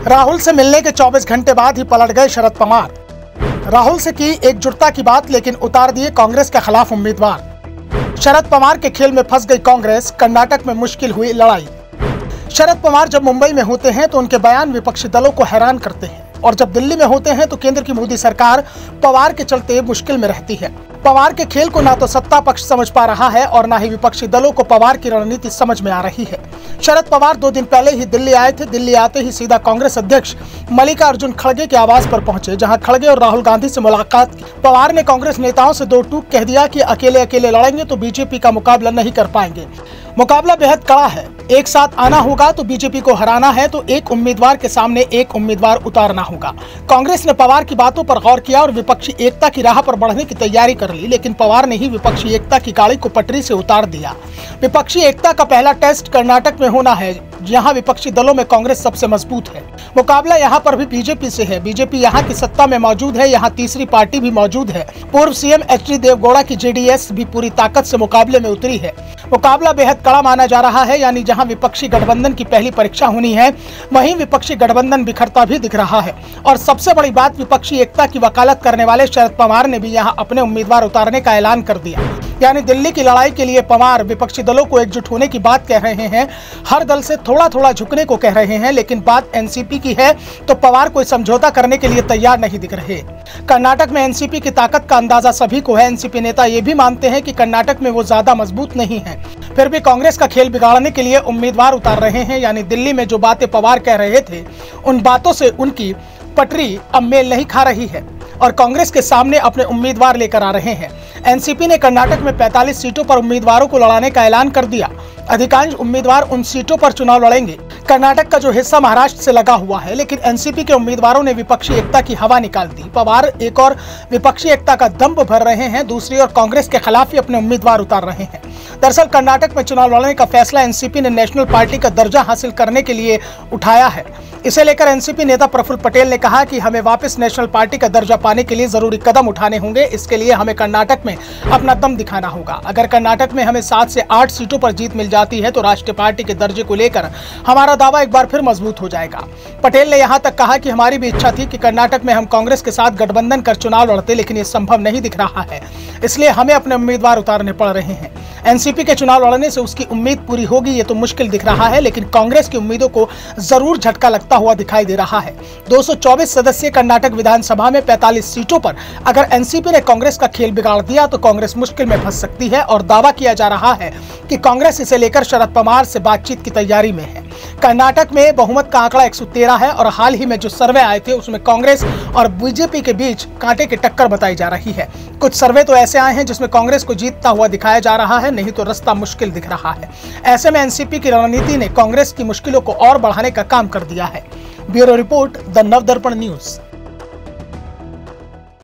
राहुल से मिलने के 24 घंटे बाद ही पलट गए शरद पवार। राहुल से की एकजुटता की बात, लेकिन उतार दिए कांग्रेस के खिलाफ उम्मीदवार। शरद पवार के खेल में फंस गई कांग्रेस, कर्नाटक में मुश्किल हुई लड़ाई। शरद पवार जब मुंबई में होते हैं तो उनके बयान विपक्षी दलों को हैरान करते हैं, और जब दिल्ली में होते हैं तो केंद्र की मोदी सरकार पवार के चलते मुश्किल में रहती है। पवार के खेल को ना तो सत्ता पक्ष समझ पा रहा है और ना ही विपक्षी दलों को पवार की रणनीति समझ में आ रही है। शरद पवार 2 दिन पहले ही दिल्ली आए थे। दिल्ली आते ही सीधा कांग्रेस अध्यक्ष मल्लिकार्जुन खड़गे के आवास पर पहुंचे, जहां खड़गे और राहुल गांधी से मुलाकात की। पवार ने कांग्रेस नेताओं से 2 टूक कह दिया कि अकेले अकेले लड़ेंगे तो बीजेपी का मुकाबला नहीं कर पाएंगे। मुकाबला बेहद कड़ा है, एक साथ आना होगा तो बीजेपी को हराना है तो एक उम्मीदवार के सामने एक उम्मीदवार उतारना होगा। कांग्रेस ने पवार की बातों पर गौर किया और विपक्षी एकता की राह पर बढ़ने की तैयारी कर ली, लेकिन पवार ने ही विपक्षी एकता की गाड़ी को पटरी से उतार दिया। विपक्षी एकता का पहला टेस्ट कर्नाटक में होना है, जहां विपक्षी दलों में कांग्रेस सबसे मजबूत है। मुकाबला यहां पर भी बीजेपी से है। बीजेपी यहां की सत्ता में मौजूद है, यहां तीसरी पार्टी भी मौजूद है। पूर्व सीएम एचडी देवगौड़ा की जेडीएस भी पूरी ताकत से मुकाबले में उतरी है। मुकाबला बेहद कड़ा माना जा रहा है, यानी जहां विपक्षी गठबंधन की पहली परीक्षा होनी है, वहीं विपक्षी गठबंधन बिखरता भी दिख रहा है। और सबसे बड़ी बात, विपक्षी एकता की वकालत करने वाले शरद पवार ने भी यहां अपने उम्मीदवार उतारने का ऐलान कर दिया। यानी दिल्ली की लड़ाई के लिए पवार विपक्षी दलों को एकजुट होने की बात कह रहे हैं, हर दल से थोड़ा थोड़ा झुकने को कह रहे हैं, लेकिन बात एनसीपी की है तो पवार कोई समझौता करने के लिए तैयार नहीं दिख रहे। कर्नाटक में एनसीपी की ताकत का अंदाजा सभी को है। एनसीपी नेता ये भी मानते हैं कि कर्नाटक में वो ज्यादा मजबूत नहीं है, फिर भी कांग्रेस का खेल बिगाड़ने के लिए उम्मीदवार उतार रहे हैं। यानी दिल्ली में जो बातें पवार कह रहे थे, उन बातों से उनकी पटरी अब मेल नहीं खा रही है और कांग्रेस के सामने अपने उम्मीदवार लेकर आ रहे हैं। एनसीपी ने कर्नाटक में 45 सीटों पर उम्मीदवारों को लड़ाने का ऐलान कर दिया। अधिकांश उम्मीदवार उन सीटों पर चुनाव लड़ेंगे। कर्नाटक का जो हिस्सा महाराष्ट्र से लगा हुआ है, लेकिन एनसीपी के उम्मीदवारों ने विपक्षी एकता की हवा निकाल दी। पवार एक और विपक्षी एकता का दंभ भर रहे हैं, दूसरी ओर कांग्रेस के खिलाफ ही अपने उम्मीदवार उतार रहे हैं। दरअसल कर्नाटक में चुनाव लड़ने का फैसला एनसीपी ने नेशनल पार्टी का दर्जा हासिल करने के लिए उठाया है। इसे लेकर एनसीपी नेता प्रफुल्ल पटेल ने कहा कि हमें वापस नेशनल पार्टी का दर्जा पाने के लिए जरूरी कदम उठाने होंगे। इसके लिए हमें कर्नाटक में अपना दम दिखाना होगा। अगर कर्नाटक में हमें 7 से 8 सीटों पर जीत मिल जाती है तो राष्ट्रीय पार्टी के दर्जे को लेकर हमारा दावा एक बार फिर मजबूत हो जाएगा। पटेल ने यहाँ तक कहा कि हमारी भी इच्छा थी कि कर्नाटक में हम कांग्रेस के साथ गठबंधन कर चुनाव लड़ते, लेकिन ये संभव नहीं दिख रहा है, इसलिए हमें अपने उम्मीदवार उतारने पड़ रहे हैं। एनसीपी के चुनाव लड़ने से उसकी उम्मीद पूरी होगी, ये तो मुश्किल दिख रहा है, लेकिन कांग्रेस की उम्मीदों को जरूर झटका लगता हुआ दिखाई दे रहा है। 224 सदस्यीय कर्नाटक विधानसभा में 45 सीटों पर अगर एनसीपी ने कांग्रेस का खेल बिगाड़ दिया तो कांग्रेस मुश्किल में फंस सकती है और दावा किया जा रहा है कि कांग्रेस इसे लेकर शरद पवार से बातचीत की तैयारी में है। कर्नाटक में बहुमत का आंकड़ा 113 है और हाल ही में जो सर्वे आए थे उसमें कांग्रेस और बीजेपी के बीच कांटे की टक्कर बताई जा रही है। कुछ सर्वे तो ऐसे आए हैं जिसमें कांग्रेस को जीतता हुआ दिखाया जा रहा है, नहीं तो रास्ता मुश्किल दिख रहा है। ऐसे में एनसीपी की रणनीति ने कांग्रेस की मुश्किलों को और बढ़ाने का काम कर दिया है। Bureau report, the Navdarpan news.